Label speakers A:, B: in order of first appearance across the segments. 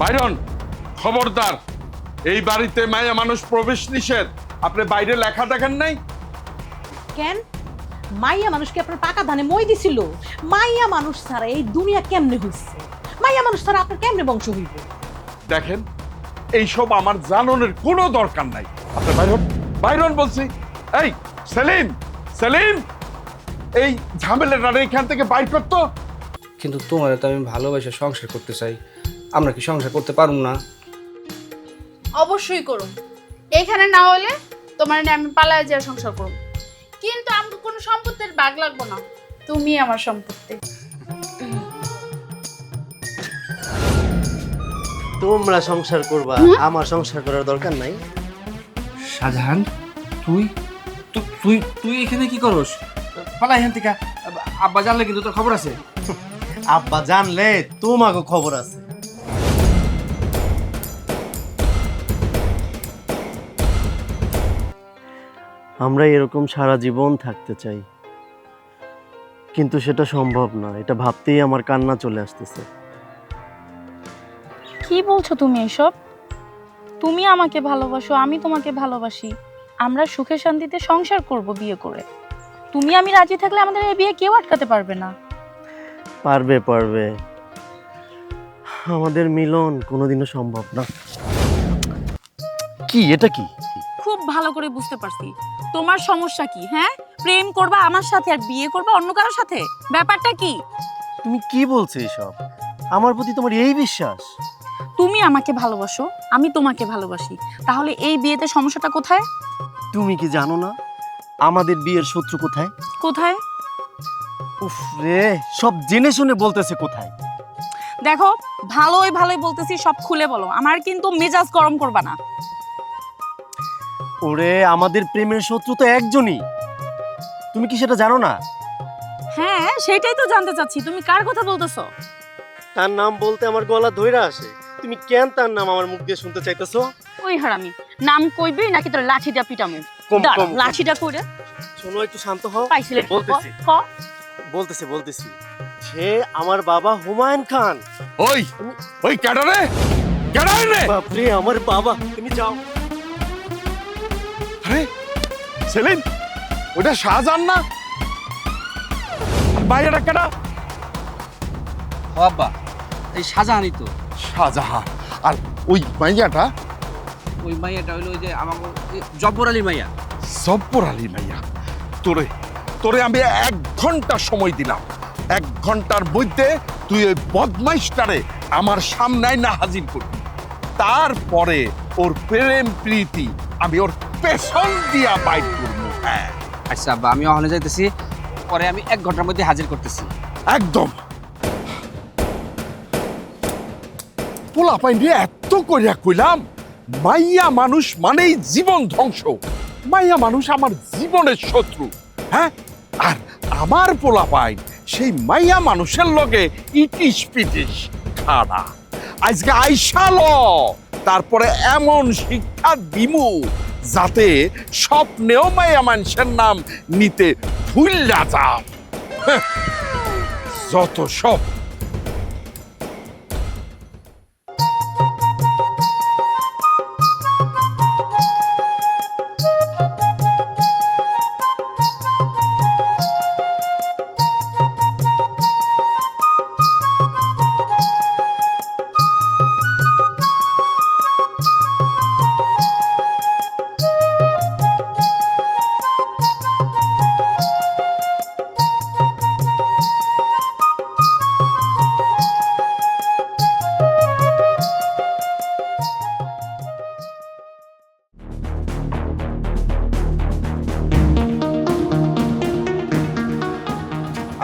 A: Byron, খবরদার, এই বাড়িতে মায়া মানুষ প্রবেশ নিষেধ। আপনি বাইরে লেখা দেখেন নাই?
B: কেন মাইয়া মানুষকে আপনার পাকা ধানে মই দিছিল? মাইয়া মানুষ ছাড়া এই দুনিয়া কেমনে হইছে? মাইয়া মানুষ ছাড়া আপনার কেমনে বংশ হইব?
A: দেখেন, এইসব আমার জানানোর কোনো দরকার নাই। আপনি বাইরন, বাইরন বলছি। এই সেলিম, সেলিম, এই ঝামেলাটা এখান থেকে বাইর করতো।
C: কিন্তু তোমার তো আমি ভালোবাসে সংসার করতে চাই, আমরা কি সংসার করতে পারুম না?
D: অবশ্যই করুন। এখানে না হলে তোমার নিয়ে আমি পালায় যাওয়া সংসার করব, কিন্তু আমাকে কোনো সম্পত্তির ভাগ লাগবে না। তুমি আমার সম্পত্তি।
E: তোমরা সংসার করবা, আমার সংসার করার দরকার নাই।
C: শাহজাহান, তুই তুই তুই এখানে কি করস? পালা এখান থেকে। আব্বা জানলে কিন্তু তোর খবর আছে।
E: আব্বা জানলে তোমাকে খবর আছে। আমরা এরকম সারা জীবন থাকতে চাই, কিন্তু সেটা সম্ভব না। এটা ভাবতেই আমার কান্না চলে আসতেছে।
F: কি বলছো তুমি এসব? তুমি আমাকে ভালোবাসো, আমি তোমাকে ভালোবাসি, আমরা সুখে শান্তিতে সংসার করব বিয়ে করে। তুমি আমি রাজি থাকলে আমাদের এই বিয়ে কেউ আটকাতে পারবে না।
E: পারবে পারবে, আমাদের মিলন কোনোদিনও সম্ভব না। কি এটা কি?
F: খুব ভালো করে বুঝতে পারছি তোমার সমস্যা কি। হ্যাঁ, প্রেম করবা আমার সাথে আর বিয়ে করবা অন্য কারোর সাথে? ব্যাপারটা কি?
E: তুমি কি বলছো এসব? আমার প্রতি তোমার এই বিশ্বাস?
F: তুমি আমাকে ভালোবাসো, আমি তোমাকে ভালোবাসি, তাহলে এই বিয়েতে সমস্যাটা কোথায়?
E: তুমি কি জানো না আমাদের বিয়ের শত্রু কোথায়?
F: কোথায়?
E: উফ রে, সব জেনে শুনে বলতেছে কোথায়।
F: দেখো, ভালোই ভালোই বলতেছি, সব খুলে বলো, আমার কিন্তু মেজাজ গরম করবা না।
E: ওরে, আমাদের প্রেমের শত্রু তো একজনই। তুমি কি সেটা জানো না?
F: হ্যাঁ, সেটাই তো জানতে চাচ্ছি, তুমি কার কথা বলতেছো?
E: তার নাম বলতে আমার গলা ধইরা আসে। তুমি কেন তার নাম আমার মুখ দিয়ে শুনতে চাইতেছো?
F: ওই হারামি, নাম কইবি নাকি তোর লাঠিটা পিটামু?
E: কম,
F: দাঁড়া,
E: কম।
F: লাঠিটা কইরে
E: শোনো, একটু শান্ত হও।
F: পাইছিলে
E: বলতেছি। বলতেছি সে আমার বাবা হুমায়ুন খান।
A: ওই ওই ক্যাডারে, ক্যাডারে রে?
E: বাপরে, আমার বাবা। তুমি যাও।
A: আরে সেলিম, ওটা শাহজাহান না? আর বাইরেটা কেডা?
C: ও আব্বা, এই শাহজাহানই তো।
A: শাহজাহান। আর ওই মাইয়াটা?
C: ওই মাইয়াটা হইলো ওই যে আমার জব্বর আলী মাইয়া।
A: জব্বর আলী মাইয়া। তোরে তোরে আমি 1 ঘন্টা সময় দিলাম। 1 ঘন্টার মধ্যে তুই ওই বদমাইশটারে আমার সামনে না হাজির করবি। তারপরে ওর প্রেম প্রীতি আমি ওর পেছন দিয়া বাইট করবো। হ্যাঁ,
C: আচ্ছা আব্বা, আমি ওখানে যাইতেছি, পরে আমি 1 ঘন্টার মধ্যে হাজির করতেছি।
A: একদম। পোলা পাইন রে, এত করিয়া কইলাম, মাইয়া মানুষ মানেই জীবন ধ্বংস। মাইয়া মানুষ আমার জীবনের শত্রু। হ্যাঁ, আর আমার পোলা পাইন সেই মাইয়া মানুষের লগে ইটিস পিটিস খাড়া। আজকে আইসাল, তারপরে এমন শিক্ষা দিমু যাতে স্বপ্নেও মাইয়া মানুষের নাম নিতে ভুইল্লা যাও। হ্যাঁ, যত সব।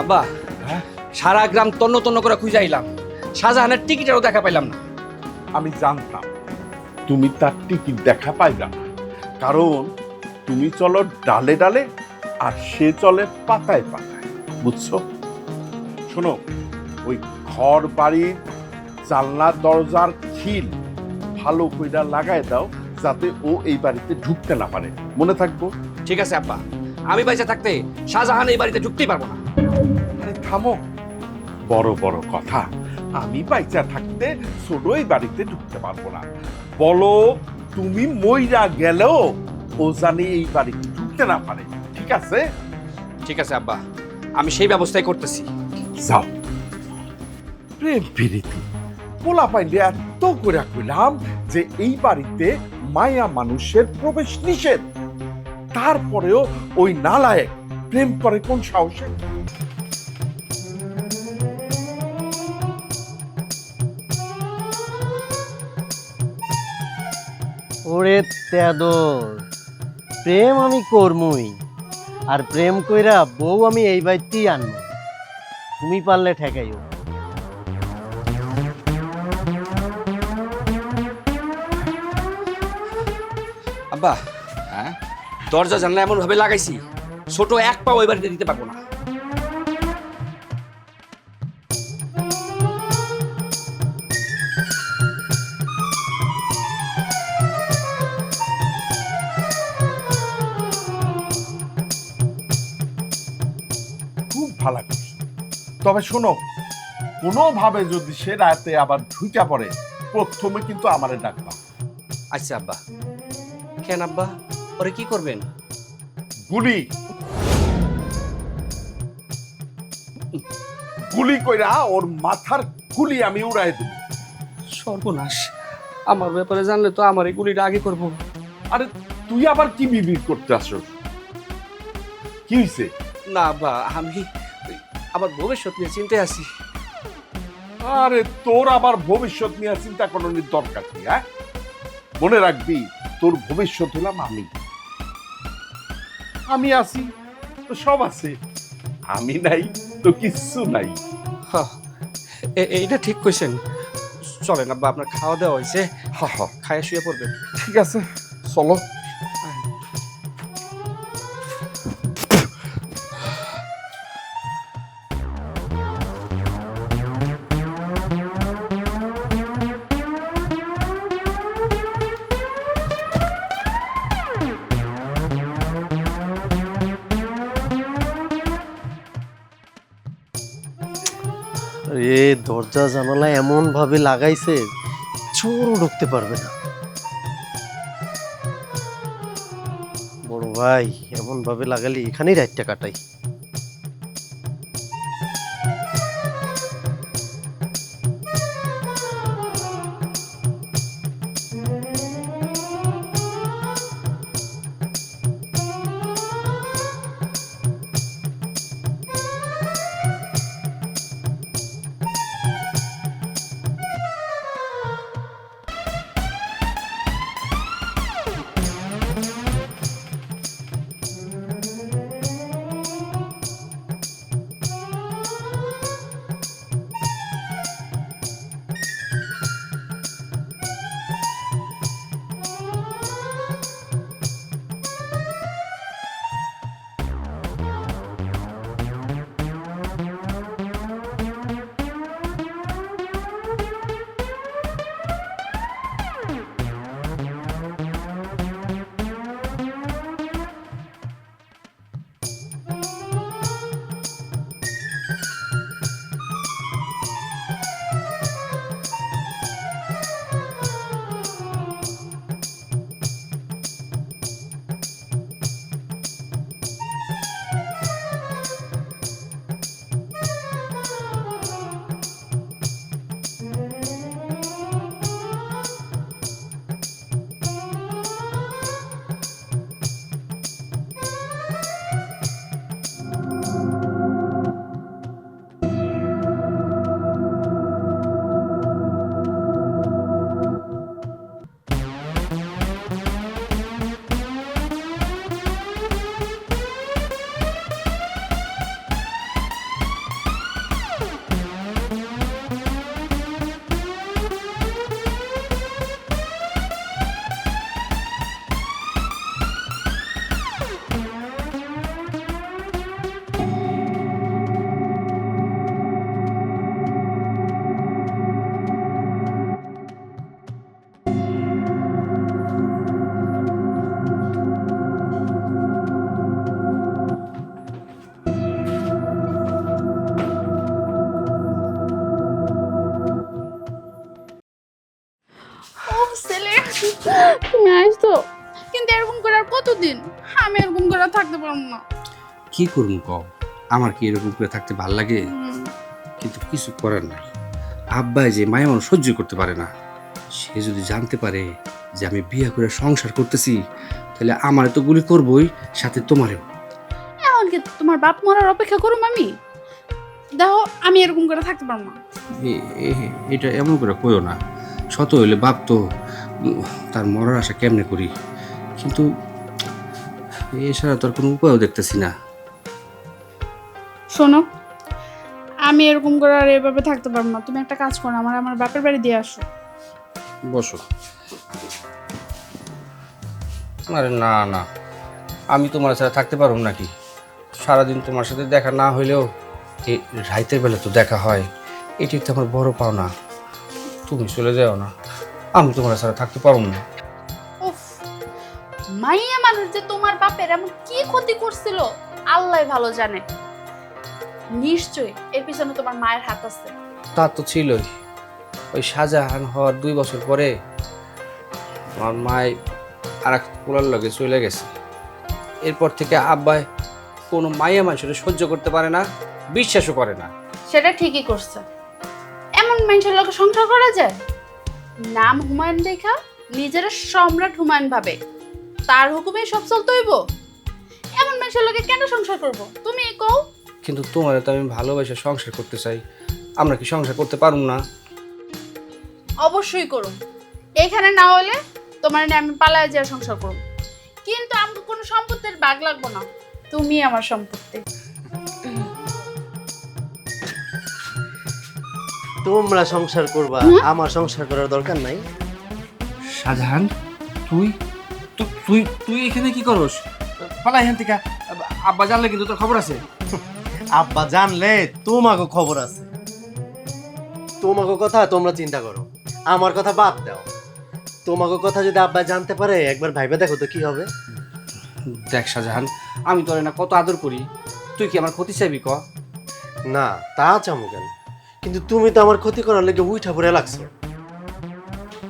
C: আব্বা, সারা গ্রাম তন্ন তন্ন করে খুঁজে আইলাম, শাহজাহানের টিকিটেরও দেখা পাইলাম না।
A: আমি জানতাম তুমি তার টিকিট দেখা পাইবা না, কারণ তুমি চলো ডালে ডালে আর সে চলে পাতায় পাতায়। বুঝছো? শোনো, ওই ঘর বাড়ির জানলা দরজার খিল ভালো কইরা লাগায় দাও, যাতে ও এই বাড়িতে ঢুকতে না পারে। মনে থাকবো?
C: ঠিক আছে আব্বা, আমি বাইচে থাকতে শাহজাহান এই বাড়িতে ঢুকতেই পারবো না।
A: আরে থামো, বড় বড় কথা আমি বাইচা থাকতে ছোট এই বাড়িতে ঢুকতে পারবো না। বলো তুমি মইরা গেলেও ও জানি এই বাড়িতে ঢুকতে না পারে, ঠিক আছে?
C: ঠিক আছে আব্বা, আমি সেই ব্যবস্থাই করতেছি।
A: যাও। প্রেম প্রীতি পোলা পাইলে এত করে কইলাম যে এই বাড়িতে মায়া মানুষের প্রবেশ নিষেধ, তারপরেও ওই নালায়েক প্রেম করে কোন সাহসে?
E: ওরে তেদর, প্রেম আমি করমুই, আর প্রেম কইরা বউ আমি এই বাড়িতেই আনবো। তুমি পারলে ঠেকাইও।
C: আব্বা, হ্যাঁ, দরজা জানলা এমন ভাবে লাগাইছি ছোট এক পা ওই বাড়িতে দিতে পারবো না।
A: খুব ভালো করছে। তবে শোনো, কোনোভাবে যদি সে রাতে আবার ঢুকা পড়ে, প্রথমে কিন্তু আমারে ডাকবা।
C: আচ্ছা আব্বা। কেন আব্বা, ওরে কি করবেন?
A: গুলি গুলি কইরা ওর মাথার গুলি আমি উড়াই দেব।
C: সর্বনাশ, আমার ব্যাপারে জানলে তো আমার এই গুলিটা আগে করবো।
A: আরে তুই আবার কি বিবির করতে আসো? কি হইছে?
C: না আব্বা, আমি আমার ভবিষ্যৎ নিয়ে চিন্তায় আছি।
A: আরে তোর আবার ভবিষ্যৎ নিয়ে চিন্তা করার দরকার কি? হ্যাঁ, মনে রাখবি তোর ভবিষ্যৎ হলাম আমি। আমি আছি তো সব আছে, আমি নাই তো কিচ্ছু নাই।
C: হ্যাঁ, এইটা ঠিক কইছেন। চলেন আব্বা, আপনার খাওয়া দাওয়া হয়েছে,
A: হা হা,
C: খাইয়ে শুয়ে পড়বেন।
A: ঠিক আছে, চলো।
E: এ দরজা জানালা এমন ভাবে লাগাইছে চোরও ঢুকতে পারবে না। বড় ভাই, এমন ভাবে লাগালে এখানেই রাতটা কাটাই।
D: তুমি আইছো, কিন্তু এরকম করে আর কতদিন? আমি এরকম করে আর থাকতে পারবো না।
C: কি করুন কম, আমার কি এরকম করে থাকতে ভাল লাগে? কিন্তু কিছু করার নাই। আব্বাই যে মায়া মানুষ সহ্য করতে পারে না, সে যদি জানতে পারে যে আমি বিয়ে করে সংসার করতেছি, তাহলে আমার তো গুলি করবই, সাথে তোমারেও।
D: এখন কি তোমার বাপ মরার অপেক্ষা করুম আমি? দেখো, আমি এরকম করে থাকতে পারবো না।
C: এটা এমন করে কইও না। শত হইলে বাপ তো, তার মরার আশা কেমনে করি, কিন্তু এছাড়া তোর কোনো উপায়ও দেখতেছি না।
D: শোনো, আমি এরকম করে আর এভাবে থাকতে পারবো না। তুমি একটা কাজ করো, আমার বাপের বাড়ি দিয়ে আসো।
C: বসো। আরে না না, আমি তোমার সাথে থাকতে পারবো নাকি? সারাদিন তোমার সাথে দেখা না হইলেও এই রাইতের বেলা তো দেখা হয়, এটি তো আমার বড় পাওনা। তুমি চলে যাও না, আমি তোমার সাথে থাকতে পারবো না।
D: উফ, মাইয়া মানুষ যে তোমার বাপের এমন কি ক্ষতি করছিল আল্লাহ ভালো জানে। নিশ্চয়ই এর পিছনে তোমার মায়ের হাত আছে।
C: তা তো ছিলই। ওই শাহজাহান হওয়ার 2 বছর পরে আমার মায় আর এক পোলার লগে চলে গেছে। এরপর থেকে আব্বাই কোনো মাইয়া মানুষের সহ্য করতে পারে না, বিশ্বাসও করে না।
D: সেটা ঠিকই করছে। এমন মানুষের লোকে সংসার করা যায়? নাম হুমায়ুন দেখা নিজের সম্রাট হুমায়ুন ভাবে, তার হুকুমে সব চলতে হইব? এমন মানুষের লোকে কেন সংসার করব? তুমি কও।
C: কিন্তু তোমার তো আমি ভালোবাসে সংসার করতে চাই, আমরা কি সংসার করতে পারুম না?
D: অবশ্যই করুম। এখানে না হলে তোমার নিয়ে আমি পালায় যাওয়া সংসার করব, কিন্তু আমাকে কোনো সম্পত্তির ভাগ লাগবো না। তুমি আমার সম্পত্তি।
E: তোমরা সংসার করবা, আমার সংসার করার দরকার নাই।
C: শাহজাহান, তুই তুই তুই এখানে কি করস? পালা এখান থেকে। আব্বা জানলে কিন্তু তোর খবর আছে।
E: আব্বা জানলে তোমাকে খবর আছে। তোমাকে কথা তোমরা চিন্তা করো, আমার কথা বাদ দাও। তোমাকে কথা যদি আব্বা জানতে পারে, একবার ভাইবা দেখো তো কি হবে।
C: দেখ শাহজাহান, আমি তোর না কত আদর করি, তুই কি আমার ক্ষতি চাইবি ক?
E: না, তা চামু কেন, কিন্তু তুমি তো আমার ক্ষতি করার লেগে উইঠা পড়ে লাগছো।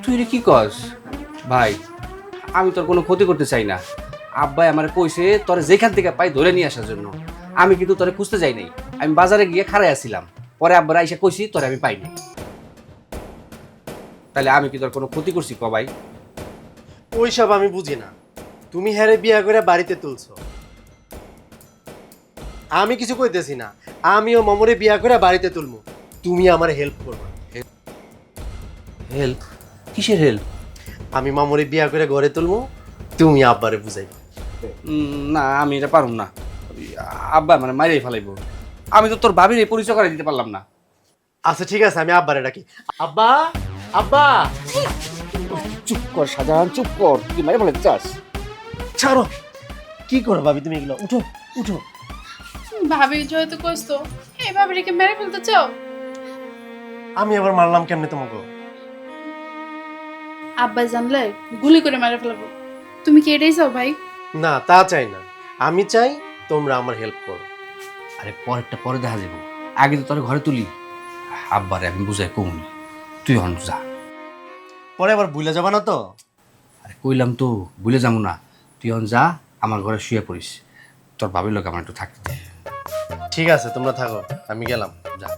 C: তুই রে কি কস? ভাই, আমি তোর কোনো ক্ষতি করতে চাই না। আব্বাই আমার কইছে তোর যেখান থেকে পাই ধরে নিয়ে আসার জন্য। আমি কিন্তু তোরে খুঁজতে যাই নাই, আমি বাজারে গিয়ে খাড়াই আছিলাম। পরে আব্বার আইসা কইছি তোরে আমি পাইনি। তাহলে আমি কি তোর কোনো ক্ষতি করছি ক ভাই?
E: ওইসব আমি বুঝি না। তুমি হ্যারে বিয়া করে বাড়িতে তুলছো, আমি কিছু কইতেছি না। আমিও মামুরে বিয়া করে বাড়িতে তুলমু, তুমি আমার হেল্প করবা।
C: হেল্প? কিসের হেল্প?
E: আমি মামুরে বিয়া করে ঘরে তুলমু, তুমি আব্বারে বুঝাইবা।
C: না, আমি এটা পারুম না। আব্বা মানে মাইরেই ফেলাইব। আমি তো তোর ভাবির এই পরিচয় করে দিতে পারলাম না।
E: আচ্ছা ঠিক আছে, আমি আব্বারে ডাকি। আব্বা, আব্বা।
C: চুপ কর শাহজাহান, চুপ কর। তুই মাইরে ফেলাইতে চাস?
E: ছাড়ো, কি করো ভাবি তুমি এগুলো? উঠো উঠো।
D: ভাবি যেহেতু কইছো, এই ভাবিকে মেরে ফেলতে চাও?
E: আমি আবার মারলাম কেমনে তোমাকে?
D: আব্বা জানলে গুলি করে মেরে ফেলবো। তুমি কি এটাই চাও ভাই?
E: না, তা চাই না। আমি চাই তোমরা আমার হেল্প করো।
C: আরে পরেরটা পরে দেখা যাবো, আগে তো তোর ঘরে তুলি। আব্বারে আমি বুঝাই কমনি, তুই হন যা।
E: পরে আবার ভুলে যাবা না তো?
C: আরে কইলাম তো ভুলে যাবো না। তুই হন যা, আমার ঘরে শুয়ে পড়িস। তোর ভাবির লোক আমার একটু থাকতে দে।
E: ঠিক আছে, তোমরা থাকো, আমি গেলাম।
C: যা।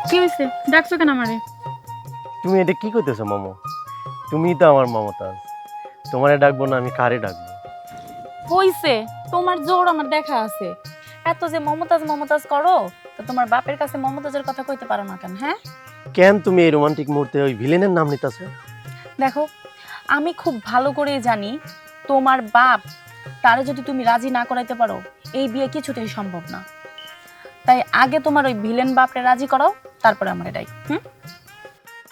F: কি হয়েছে? ডাকছো কেন আমারে?
E: তুমি এটা কি করতেছো মামু? তুমি তো আমার মমতাজ, তোমারে ডাকবো না আমি কারে ডাকবো?
F: হইছে, তোমার জোর আমার দেখা আছে। এত যে মমতাজ মমতাজ করো, তো তোমার বাপের কাছে মমতাজের কথা কইতে পারো না কেন? হ্যাঁ,
E: কেন তুমি এই রোমান্টিক মুহূর্তে ওই ভিলেনের নাম নিতেছো?
F: দেখো, আমি খুব ভালো করেই জানি তোমার বাপ তারে যদি তুমি রাজি না করাইতে পারো এই বিয়ে কিছুতেই সম্ভব না। তাই আগে তোমার ওই ভিলেন বাপরে রাজি করাও, তারপরে আমার এটাই।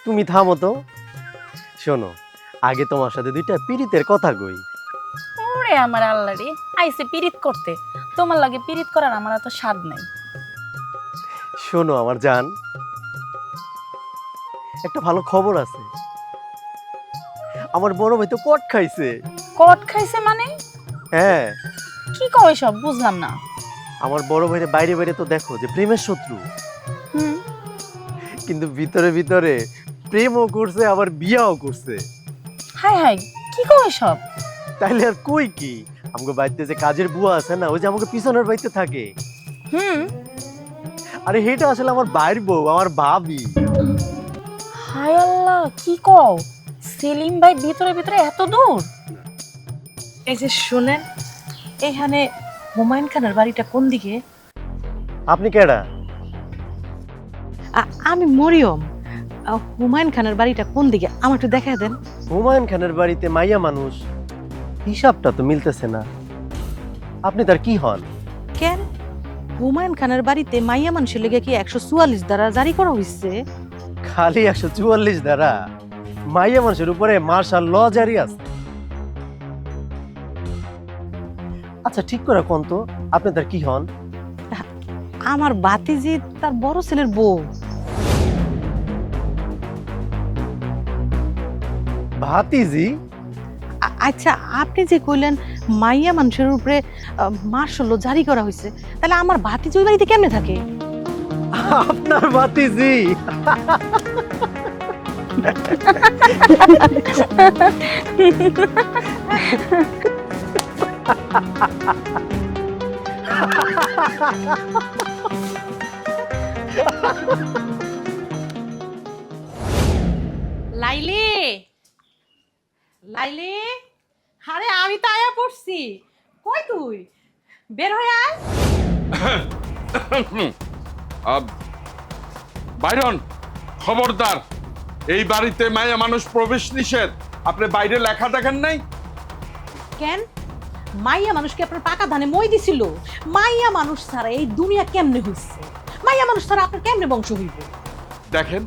E: তুমি থামো তো। শোনো, আগে তোমার সাথে দুইটা পীড়িতের কথা কই।
F: ওরে আমার আল্লাহ রে, আইসে পিরিত করতে, তোমার লাগে পিরিত করার আমার এত স্বাদ নাই।
E: শোনো আমার জান, একটা ভালো খবর আছে। আমার বড় ভাই তো কট খাইছে।
F: কট খাইছে মানে?
E: হ্যাঁ,
F: কি কয় সব, বুঝলাম না।
E: আমার বড় ভাইরে বাইরে বাইরে তো দেখো যে প্রেমের শত্রু, কিন্তু ভিতরে ভিতরে প্রেমও করছে আবার বিয়াও করছে।
F: হাই হাই, কি কয় সব?
E: তাইলে আর কই কি, আমাকে বাড়িতে যে কাজের বুয়া আছে না, ওই যে আমাকে পিছনের বাড়িতে থাকে, আরে হেটা আসলে আমার বাইর বউ, আমার ভাবি।
F: হাই আল্লাহ, কি কও? সেলিম ভাই ভিতরে ভিতরে এত দূর?
B: এই যে শুনেন, এখানে হুমায়ুন খানের বাড়িটা কোন দিকে?
E: আপনি কেডা?
B: আমি মরিয়ম। হুমায়ুন খানের বাড়িটা কোন দিকে আমার একটু দেখা দেন।
E: হুমায়ুন খানের বাড়িতে মাইয়া মানুষ, হিসাবটা তো মিলতেছে না। আপনি তার কি হন?
B: কেন, হুমায়ুন খানের বাড়িতে মাইয়া মানুষের লেগে কি 144 দ্বারা জারি করা হয়েছে?
E: খালি 144 দ্বারা মাইয়া মানুষের উপরে মার্শাল ল জারি আছে। আচ্ছা ঠিক করে কোন তো, আপনি তার কি হন?
B: আমার ভাতিজি তার বড় ছেলের বউ।
E: ভাতিজি?
B: আচ্ছা, আপনি যে কইলেন মাইয়া মানুষের উপরে মার্শাল ল জারি করা হয়েছে, তাহলে আমার ভাতিজি ওই বাড়িতে কেমনে থাকে?
E: আপনার ভাতিজি?
B: লাইলি, লাইলি, আরে আমি তো আয়া পড়ছি। কই তুই? বের হয়ে আয়।
A: বাইরন, খবরদার, এই বাড়িতে মায়া মানুষ প্রবেশ নিষেধ। আপনি বাইরে লেখা দেখেন নাই?
B: কেন, মাইয়া মানুষকে আপনার পাকা ধানে মই দিছিল? মাইয়া মানুষ ছাড়া এই দুনিয়া কেমনে হইছে? মাইয়া মানুষ ছাড়া আপনার কেমনে বংশ হইব?
A: দেখেন,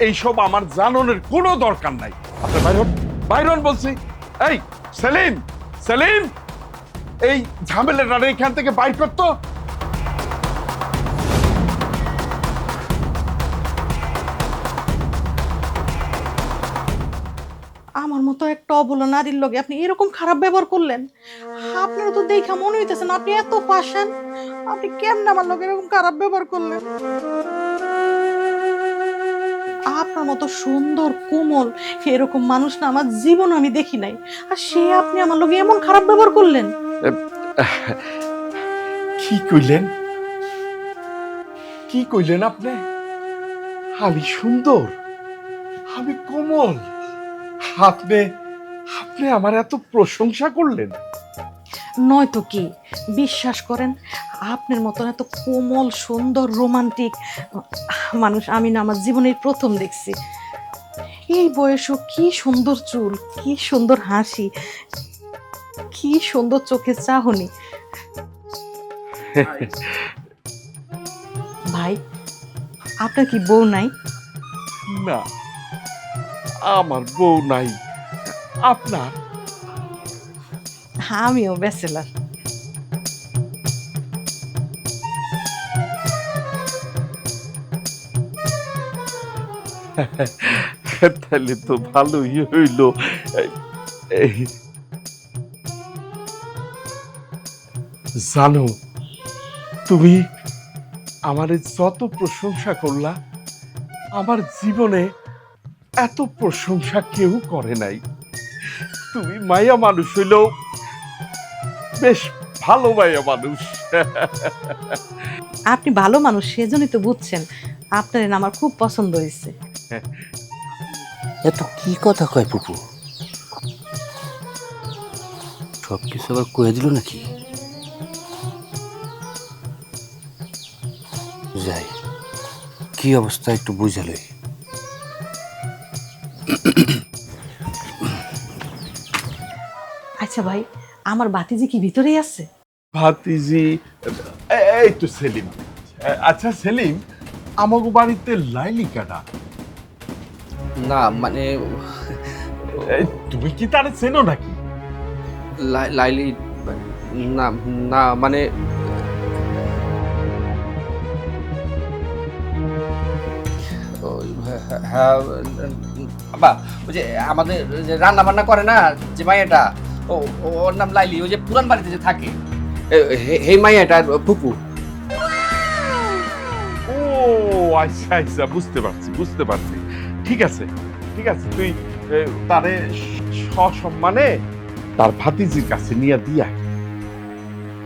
A: এইসব আমার জানানোর কোনো দরকার নাই। আপনি বাইরন, বাইরন বলছি। এই সেলিম, সেলিম, এই ঝামেলাটা এখান থেকে বাইর করতো।
B: আমার মতো একটা অবলা নারীর লগে আপনি এরকম খারাপ ব্যবহার করলেন? আপনারা তো দেখা মনে হইতেছে না আপনি এত পাশান। আপনি কেমন আমার লগে এরকম খারাপ ব্যবহার করলেন? আপনার মতো সুন্দর কোমল এরকম মানুষ না আমার জীবন আমি দেখি নাই, আর সে আপনি আমার লগে এমন খারাপ ব্যবহার করলেন।
A: কি কইলেন, কি কইলেন আপনি? আমি সুন্দর, আমি কোমল, আপনি আপনি আমার এত প্রশংসা করলেন?
B: নয়তো কি, বিশ্বাস করেন, আপনার মতন এত কোমল সুন্দর রোমান্টিক মানুষ আমি না আমার জীবনের প্রথম দেখছি। এই বয়সও কি সুন্দর চুল, কি সুন্দর হাসি, কি সুন্দর চোখের চাহনি। ভাই, আপনার কি বউ নাই?
A: না, আমার বউ নাই। আপনার?
B: আমিও ব্যাচেলার।
A: তাহলে তো ভালোই হইল। জানো, তুমি আমারে যত প্রশংসা করলা, আমার জীবনে এত প্রশংসা কেউ করে নাই। তুমি মায়া মানুষ হইলেও বেশ ভালো মায়া মানুষ।
B: আপনি ভালো মানুষ, সেজন্যই তো বুঝছেন আপনার না আমার খুব পছন্দ হয়েছে।
C: এত কি কথা কয় পুপু? সব কিছু আবার কয়ে দিল নাকি? যাই, কি অবস্থা একটু বুঝালই।
B: আচ্ছা ভাই, আমার বাতিজি কি ভিতরেই আছে?
A: ভাতিজি, এই তো সেলিম। আচ্ছা সেলিম, আমাগো বাড়িতে লাইলি কাটা,
C: না মানে
A: তুমি কি তারে চেনো নাকি?
C: লাইলি, না না মানে হ্যাঁ বাবা, ওই যে আমাদের যে রান্না বান্না করে না যে মাইয়াটা, ওর নাম লাইলি, ওই যে পুরান বাড়িতে যে থাকে এই মাইয়াটা ফুপু।
A: ও আচ্ছা আচ্ছা, বুঝতে পারছি বুঝতে পারছি। ঠিক আছে ঠিক আছে, তুই তারে সসম্মানে তার ভাতিজির কাছে নিয়ে দিয়া।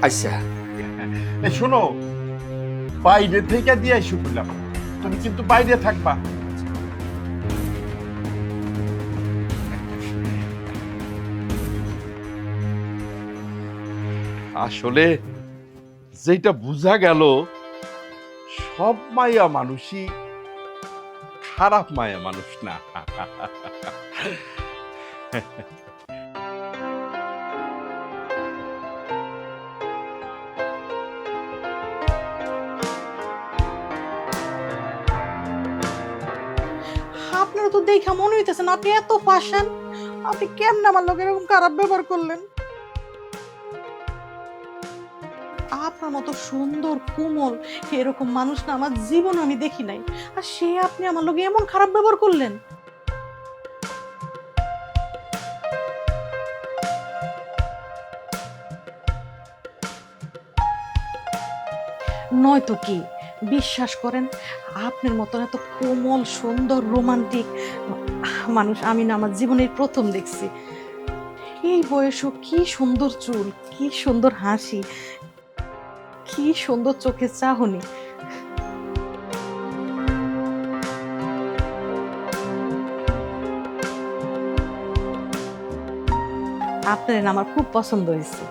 C: আচ্ছা
A: শোনো, বাইরে থেকে দিয়ে এসে বললাম, তুমি কিন্তু বাইরে থাকবা। আসলে যেটা বোঝা গেল, সব মায়া মানুষই খারাপ মায়া মানুষ না।
B: আপনারা তো দেখা মনে হইতেছে না আপনি এত ফাঁসান। আপনি কেমন আমার লোক এরকম খারাপ ব্যবহার করলেন? আপনার মতো সুন্দর কোমল এরকম মানুষ না আমার জীবন আমি দেখি নাই, আর সে আপনি আমার লোক এমন খারাপ ব্যবহার করলেন। নয়তো কি, বিশ্বাস করেন, আপনার মতন এত কোমল সুন্দর রোমান্টিক মানুষ আমি না আমার জীবনের প্রথম দেখছি। এই বয়সও কি সুন্দর চুল, কি সুন্দর হাসি, কি সুন্দর চোখের চাহনি। আপনার না আমার খুব পছন্দ হয়েছে।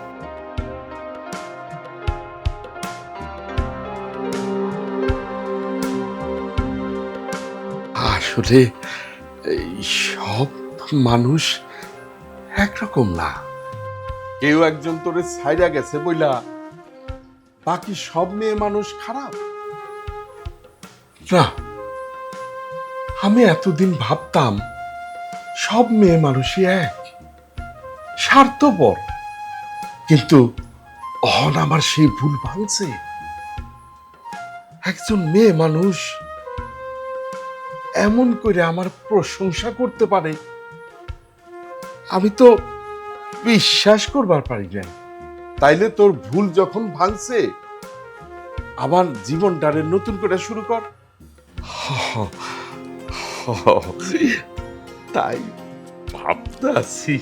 A: আসলে এই সব মানুষ একরকম না। কেউ একজন তোরে ছাইরা গেছে বইলা বাকি সব মেয়ে মানুষ খারাপ না। আমি এতদিন ভাবতাম সব মেয়ে মানুষই এক, স্বার্থপর, কিন্তু অহন আমার সেই ভুল ভাঙছে। একজন মেয়ে মানুষ এমন করে আমার প্রশংসা করতে পারে, আমি তো বিশ্বাস করবার পারি না। তাইলে তোর ভুল যখন ভাঙছে, আবার জীবনটারে নতুন করে শুরু কর। তাই ভাবতাছি।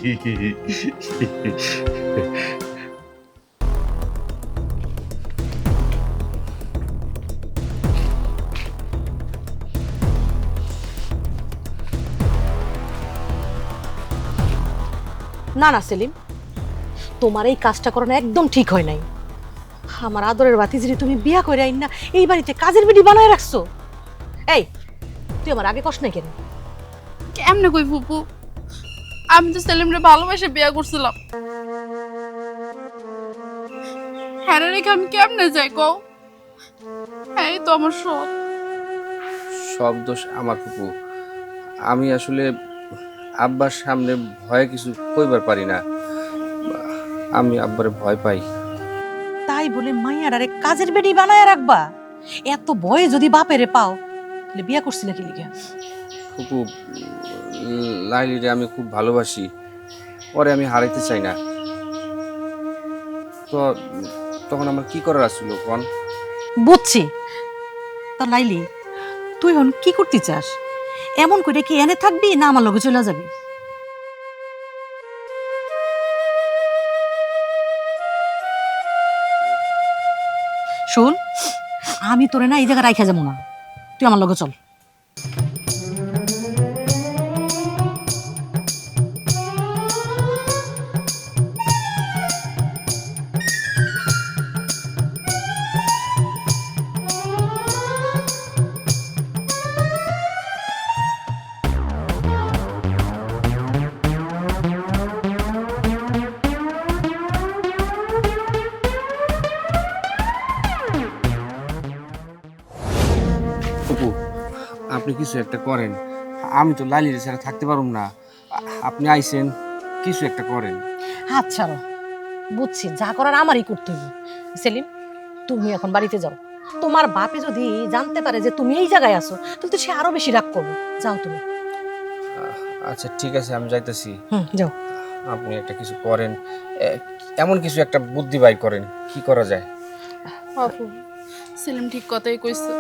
B: না না সেলিম, তোমার এই কাজটা করানো একদম ঠিক হয় নাই। আমার আদরের ভাতিজিরে তুমি বিয়া করে আইন না এই বাড়িতে কাজের বিডি বানায় রাখছো। এই তুই আমার আগে কষ্ট নাই কেন?
D: কেমনে কই ফুপু, আমি তো সেলিমরে ভালোবেসে বিয়ে করছিলাম। হ্যাঁ রেখে আমি কেমনে যাই কও? এই তো আমার সব।
C: সব দোষ আমার ফুপু। আমি আসলে আব্বার সামনে ভয়ে কিছু কইবার পারি না। আমি আব্বারে ভয় পাই।
B: তাই বলে মাইয়ার আরে কাজের বেডি বানায় রাখবা? এত ভয়ে যদি বাপেরে পাও তাহলে বিয়া করছিলে কি লিগে?
C: ফুপু, লাইলিরে আমি খুব ভালোবাসি, ওরে আমি হারাইতে চাই না। তো তখন আমার কি করার আছিল কোন?
B: বুঝছি। তা লাইলি, তুই হন কি করতে চাস? এমন করে কি এনে থাকবি না আমার লগে চলে যাবি? শোন, আমি তোরে না এই জায়গায় রাইখা যাবো না, তুই আমার লগে চল।
C: আপনি কিছু একটা করেন। আমি তো লাইলির ছাড়া থাকতে পারুম না। আপনি আইছেন, কিছু একটা করেন।
B: হাত ছাড়ো, বুঝছি যা করার আমারই করতে হবে। সেলিম, তুমি এখন বাড়িতে যাও। তোমার বাপে যদি জানতে পারে যে তুমি এই জায়গায় আছো, তাহলে তো সে আরো বেশি রাগ করবে। যাও তুমি।
C: আচ্ছা ঠিক আছে, আমি যাইতেছি।
B: যাও।
C: আপনি একটা কিছু করেন, এমন কিছু একটা বুদ্ধি বাই করেন, কি করা যায়।
D: আপু সেলিম ঠিক কথাই কইছে।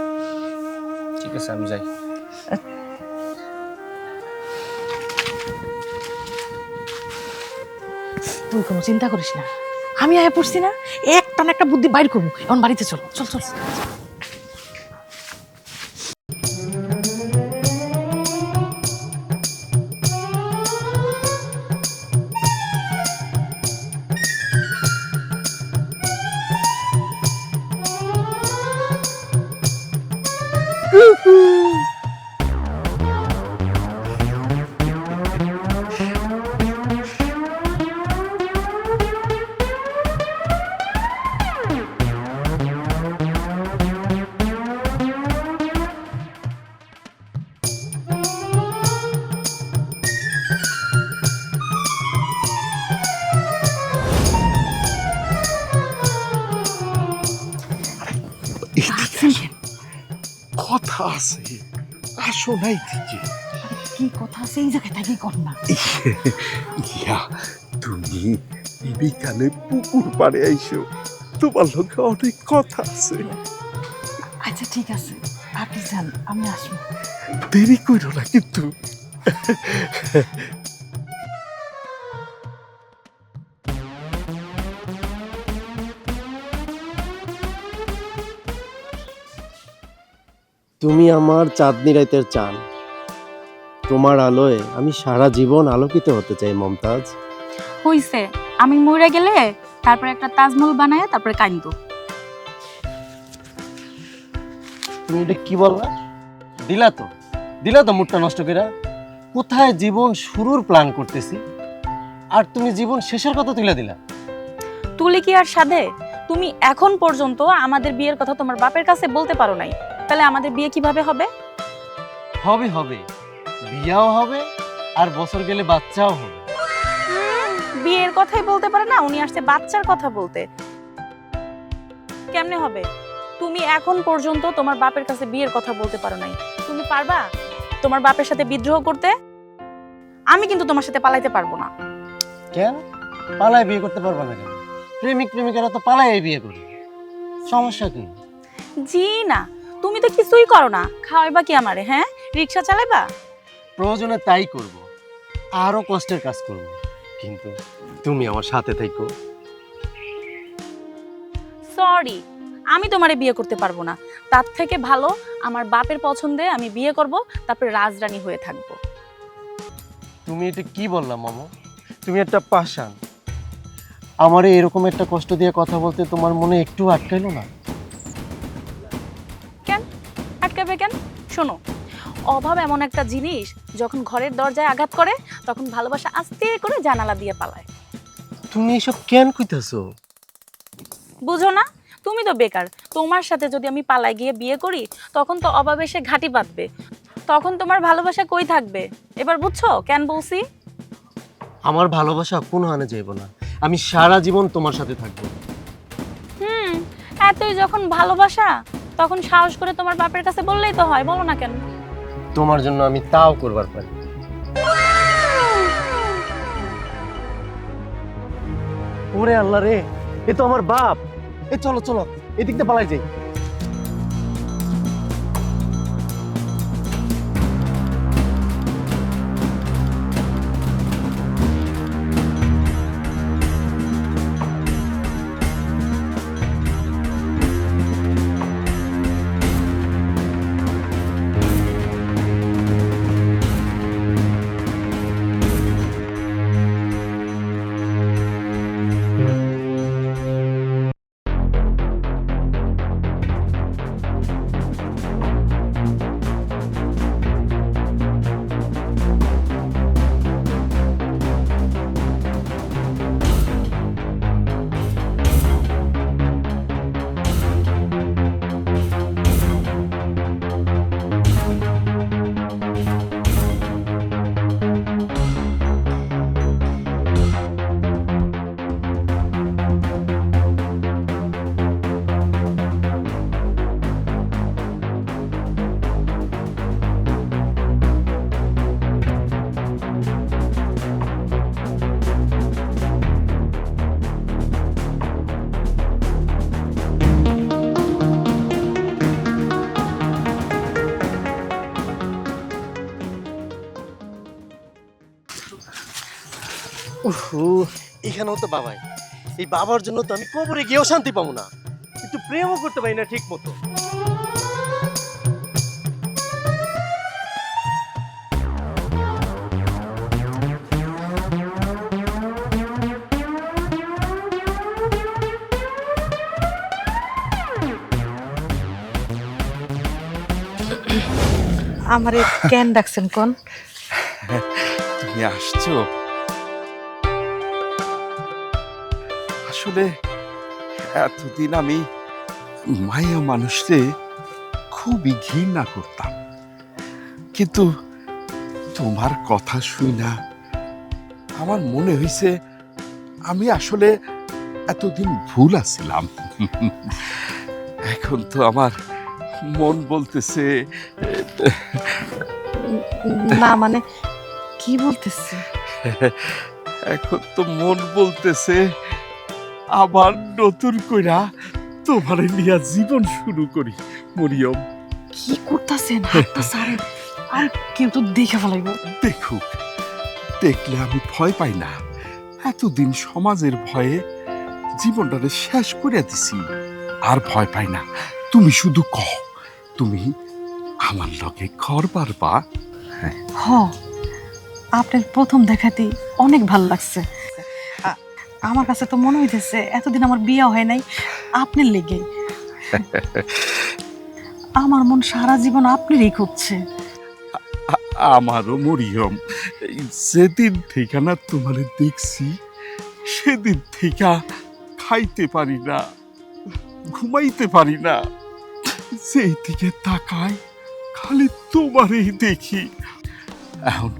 C: ঠিক আছে, আমি যাই।
B: তুই কোনো চিন্তা করিস না, আমি আয়া পড়ছি না, একটা না একটা বুদ্ধি বাইর করবো। এখন বাড়িতে চল চল চল।
A: কথা আছে, আসো নাই থেকে।
B: কি কথা আছে এই জায়গায় থাকি কর না।
A: ইয়া, তুমি বিকালে পুকুর পাড়ে আইসো, তোমার লোকে অনেক কথা আছে।
B: আচ্ছা ঠিক আছে, আপনি যান, আমি আসবো।
A: দেরি করো না কিন্তু।
E: তুমি আমার চাঁদনি রাতের চাঁদ, তোমার আলোয় আমি সারা জীবন আলোকিত হতে চাই মমতাজ।
F: হইছে, আমি মরে গেলে তারপরে একটা তাজমহল বানায় তারপরে কাইন্দো।
E: তুমি এটা কি বললা? দিলা তো মুডটা নষ্ট করে। কোথায় জীবন শুরুর প্ল্যান করতেছি, আর তুমি জীবন শেষের কথা তুলে দিলা।
F: তুলি কি আর সাধে? তুমি এখন পর্যন্ত আমাদের বিয়ের কথা তোমার বাপের কাছে বলতে পারো নাই, তাহলে আমাদের বিয়ে কিভাবে হবে?
E: হবে, বিয়াও হবে, আর বছর গেলে বাচ্চাও হবে।
F: বিয়ের কথাই বলতে পারে না, উনি আসছে বাচ্চার কথা বলতে। কেমনে হবে? তুমি এখন পর্যন্ত তোমার বাপের কাছে বিয়ের কথা বলতে পারো নাই। তুমি পারবা তোমার বাপের সাথে বিদ্রোহ করতে? আমি কিন্তু তোমার সাথে পালাইতে পারবো না।
E: কেন পালায় বিয়ে করতে পারবা না কেন? প্রেমিকারা তো পালায় বিয়ে করে, সমস্যা কি?
F: জি না, তুমি তো কিছুই করো না, খাওয়াইবা কি আমারে? হ্যাঁ, রিক্সা চালাইবা?
E: প্রয়োজনে তাই করব, আরো কষ্টের কাজ করব, কিন্তু তুমি আমার সাথে থেকো।
F: সরি, আমি তোমারে বিয়ে করতে পারবো না। তার থেকে ভালো আমার বাপের পছন্দে আমি বিয়ে করব, তারপরে রাজরানী হয়ে থাকবো।
E: তুমি এটা কি বললা মামা? তুমি একটা পাষাণ। আমারে এরকম একটা কষ্ট দিয়ে কথা বলতে তোমার মনে একটু আটকাইলো না?
F: কেন আটকাবে কেন? শোনো, অভাব এমন একটা জিনিস, যখন ঘরের দরজায় আঘাত করে তখন ভালোবাসা আস্তে করে জানালা দিয়ে পালায়।
E: তুমি এসব কেন কইতাছো?
F: বুঝো না? তুমি তো বেকার, তোমার সাথে যদি আমি পালায় গিয়ে বিয়ে করি তখন তো অভাব এসে ঘাঁটি বাঁধবে, তখন তোমার ভালোবাসা কই থাকবে? এবার বুঝছো কেন বলছি?
E: আমার ভালোবাসা কোন হানে যাইব না, আমি সারা জীবন তোমার সাথে থাকবো।
F: এতই যখন ভালোবাসা, তখন সাহস করে তোমার বাপের কাছে বললেই তো হয়, বলো না কেন?
E: তোমার জন্য আমি তাও করবার পারি। ওরে আল্লাহ রে, এ তো আমার বাপ। এ চলো চলো, এদিক দিয়ে পালাই যাই। উহু, এখানেও তো বাবাই। এই বাবার জন্য তো আমি কবরে গিয়েও শান্তি পাবো না, একটু প্রেমও করতে পারি না ঠিক মতো।
B: আমারে কেন ডাকছেন কোন?
A: তুমি আসছো? আসলে এতদিন আমি মায়া মানুষকে খুবই ঘৃণা করতাম, কিন্তু তোমার কথা শুই না আমার মনে হয়েছে আমি আসলে এতদিন ভুল আছিলাম। এখন তো আমার মন বলতেছে
B: না মানে কি বলতেছে?
A: এখন তো মন বলতেছে আবার নতুন কইরা তোমারে নিয়ে জীবন শুরু করি। মরিয়ম,
B: কি করতেছেন? হাতটা সারেন, আর কেউ তো দেখে ফেলাইব।
A: দেখুক, দেখলে আমি ভয় পাই না। এতদিন সমাজের ভয়ে জীবনটাকে শেষ করে দিছি, আর ভয় পাই না। তুমি শুধু কহ, তুমি আমার লগে ঘর পারবা?
B: হ, আপনার প্রথম দেখাতেই অনেক ভালো লাগছে। আমার কাছে তো মনে হইতেছে এতদিন আমার বিয়ে হয় নাই আপনার লেগে। আমার মন সারা জীবন আপনারই খুঁজছে।
A: আমারও মরিয়ম, এই যেদিন থেকে না তোমারে দেখছি সেদিন থেকে খাইতে পারি না, ঘুমাইতে পারি না। সেই দিকে তাকাই খালি তোমারই দেখি। এখন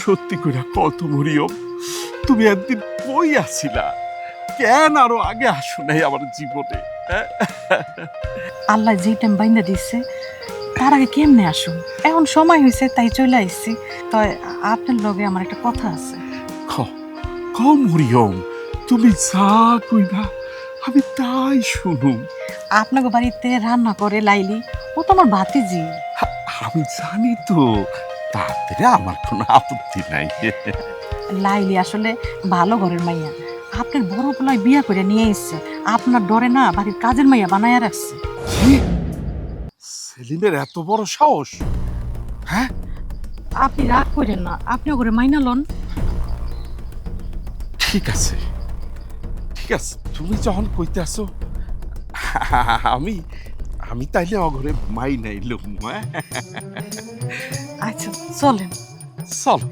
A: সত্যি করে কত মরিয়ম, তুমি একদিন কই আছিলা? কেন আরো আগে আসো নাই আমার জীবনে?
B: আল্লাহ যে টাইম বাইন্দা দিচ্ছে তার আগে কেমনে আসুন? এখন সময় হয়েছে তাই চলে আসছি। তো আপনার লগে আমার একটা কথা আছে।
A: ক মরিয়ম, তুমি যা কইবা আমি তাই শুনুম।
B: আপনাকে বাড়িতে রান্না করে লাইলি, ও তো আমার ভাতিজি।
A: আমি জানি তো, তাতে আমার কোনো আপত্তি নাই।
B: লাইলি আসলে ভালো ঘরের মাইয়া। আপনার বড় পোলায় বিয়া করে নিয়ে এসছে, আপনার ডরে না বাড়ির কাজের মাইয়া বানায়া রাখছে।
A: কি? সেলিমের এত বড় সাহস? হ্যাঁ,
B: আপনি রাগ করেন না, আপনি ও ঘরে মাইনা লন।
A: ঠিক আছে, ঠিক আছে, তুমি যখন কইতে আসো আমি আমি তাইলে অঘরে মাই নাই লোক।
B: আচ্ছা চলেন।
A: চলো।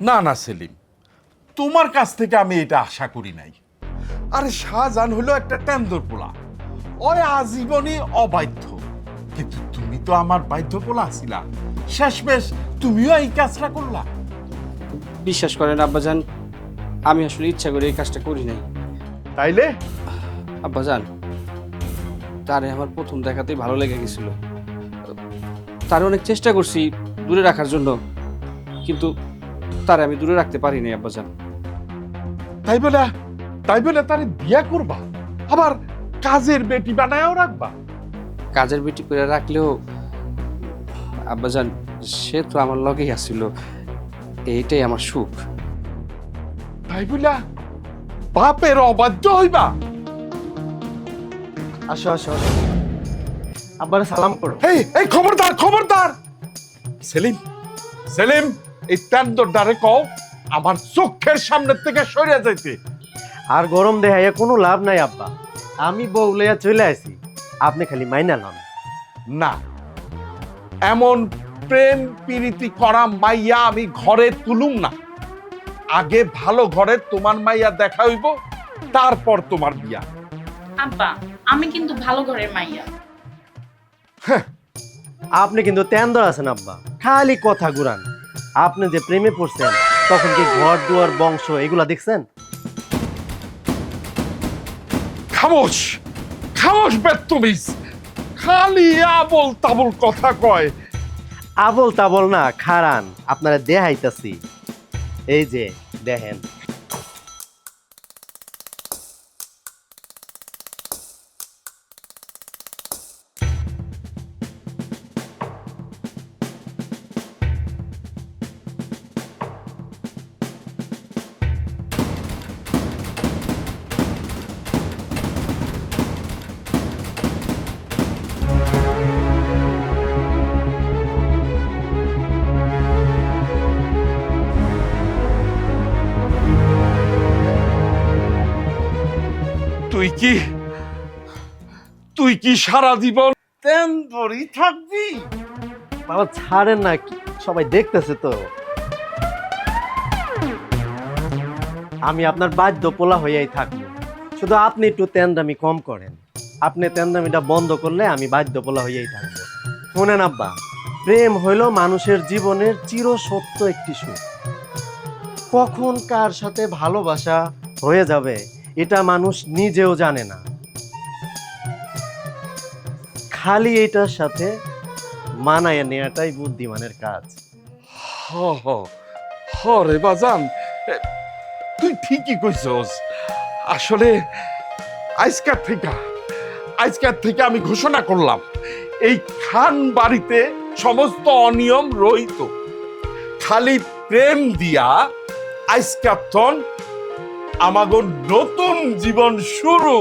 A: না না সেলিম, তোমার কাছ থেকে আমি এটা আশা করি নাই। আরে শাহজাহান হলো একটা টেন্দর পোলা, ওই আজীবনই অবাধ্য, কিন্তু তুমি তো আমার বাধ্য পোলা আছিলা। শেষমেশ তুমিও এই কাজটা করলা।
C: বিশ্বাস করেন আব্বাজান, আমি আসলে ইচ্ছা করে এই কাজটা করি নাই।
A: তাইলে
C: আব্বাজান, তারে আমার প্রথম দেখাতেই ভালো লেগে গেছিল। তারে অনেক চেষ্টা করছি দূরে রাখার জন্য, কিন্তু তারে আমি দূরে রাখতে পারিনি আব্বাজান।
A: তাই বলে তারে বিয়া করবা, আবার কাজের বেটি বানায়ও রাখবা?
C: কাজের বেটি করে রাখলেও আব্বাজান, সে তো আমার লগেই আসছিল, এইটাই আমার সুখ।
A: তাই বলে বাপের অবাধ্য হইবা?
E: আসো আসো আসো, আব্বারে সালাম করো।
A: এই এই খবরদার, খবরদার! সেলিম, সেলিম, এই টেন্দর দ্বারে কও আমার চোখের সামনে থেকে সরে যাইতে।
E: আর গরম দেখাইয়া কোনো লাভ নাই আব্বা, আমি বউ লইয়া চলে আসি, আপনি খালি মাইনা লন।
A: না, এমন প্রেম প্রীতি করা মাইয়া আমি ঘরে তুলুম না। আগে ভালো ঘরে তোমার মাইয়া দেখা হইব, তারপর তোমার বিয়া।
F: আব্বা, আমি কিন্তু ভালো ঘরের মাইয়া।
E: আপনি কিন্তু তেন্দর আছেন আব্বা, খালি কথা ঘুরান। আপনি যে প্রেমে পড়ছেন তখন কি ঘর দুয়ার বংশ এগুলা দেখছেন?
A: খামোশ, খামোশ বেত্তমিজ, খালি আবল তাবল কথা কয়।
E: আবল তাবল না, খারান, আপনারা দেখাইতাছি। এই যে দেখেন।
A: তুই কি সারা জীবন তেন ধরেই থাকবি?
E: বাবা ছাড়েন না, সবাই দেখতেছে তো। আমি আপনার বাধ্য পোলা হইয়াই থাকবো, শুধু আপনি একটু তেন্দামি কম করেন। আপনি তেন্দামিটা বন্ধ করলে আমি বাধ্য পোলা হইয়াই থাকবো। শোনেন আব্বা, প্রেম হইল মানুষের জীবনের চিরসত্য একটি সুখ। কখন কার সাথে ভালোবাসা হয়ে যাবে এটা মানুষ নিজেও জানে না। খালি এটার সাথে মানায় নেওয়াটাই বুদ্ধিমানের কাজ।
A: হ হ হ রে বাজান, তুই ঠিকই কইছস। আসলে আজকের থেকে আমি ঘোষণা করলাম, এই খান বাড়িতে সমস্ত অনিয়ম রহিত। খালি প্রেম দিয়া আজকাতন আমাগো নতুন জীবন শুরু।